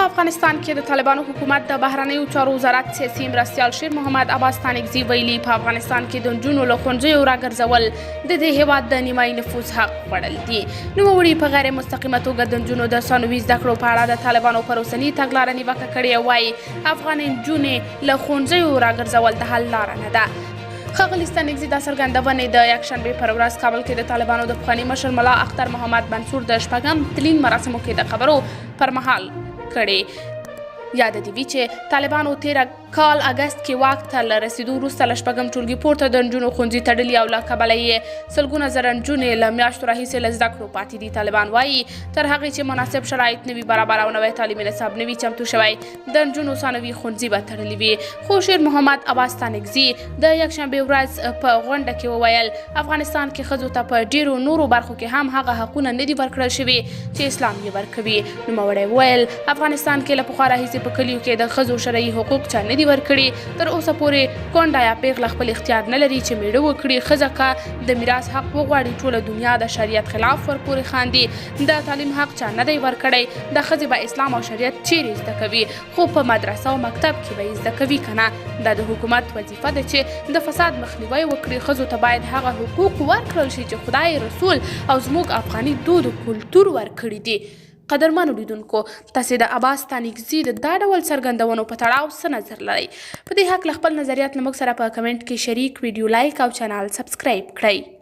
افغانستان کې د طالبانو حکومت د بهرنیو چارو وزارت سیاسي مرستیال شیر محمد عباس ستانکزي ویلي په افغانستان کې د نجونو له ښوونځیو راګرځول د دې هیواد د نیمایي نفوس حق خوړل دي. نوموړي په غیر مستقیمه توګه د نجونو د ثانوي زده کړو په اړه د طالبانو پر اوسني تګلاره نیوکه کړې او وایي افغان نجونې له ښوونځیو راګرځول د حل لاره نه ده. ښاغلي ستانکزي دا څرګندونې د یکشنبې پر ورځ کابل کې د طالبانو د پخواني مشر ملا اختر محمد منصور د شپږم تلین مراسمو کې د خبرو پر مهال کړې. یاد دې وي چې طالبانو تېره کال اګست کې واک ته له رسېدو وروسته له شپږم ټولګي پورته د نجونو ښوونځي تړلي او له کبله یې سلګونه زره نجونې له میاشتو راهیسې له زده کړو پاتې دي. طالبان وایي تر هغې چې مناسب شرایط نه وي برابر او نوی تعلیمي نصاب نه وي چمتو شوی د نجونو ثانوي ښوونځي به تړلي وي. خو شیر محمد عباس ستانکزي د یکشنبې ورځ په غونډه کې وویل افغانستان کې ښځو ته په ډېرو نورو برخو کې هم هغه حقونه نه دي ورکړل شوي چې اسلام یې ورکوي. نوموړی وویل افغانستان کې له پخوا راهیسې په کلیو کې د ښځو شرعي حقوق چا نه دي ورکړي. تر اوسه پورې کونډه یا پیغله خپل اختیار نه لري چې میړه وکړي. ښځه که د میراث حق وغواړي ټوله دنیا د شریعت خلاف ورپورې خاندي. د تعلیم حق چا نه دی ورکړی. د ښځې به اسلام او شریعت چیرې زده کوي خو په مدرسه او مکتب کې به یې زده کوي که نه. دا د حکومت وظیفه ده چې د فساد مخنیوی وکړي. ښځو ته باید هغه حقوق ورکړل شي چې خدای رسول او زموږ افغاني دود و کلتور ورکړي دي. قدرمنو لیدونکو تاسې د عباس ستانکزي د دا ډول څرګندونو په تړاو څه نظر لرئ؟ په دې هکله خپل نظریات له موږ سره په کمنټ کې شریک، ویډیو لایک او چینل سبسکرایب کړئ.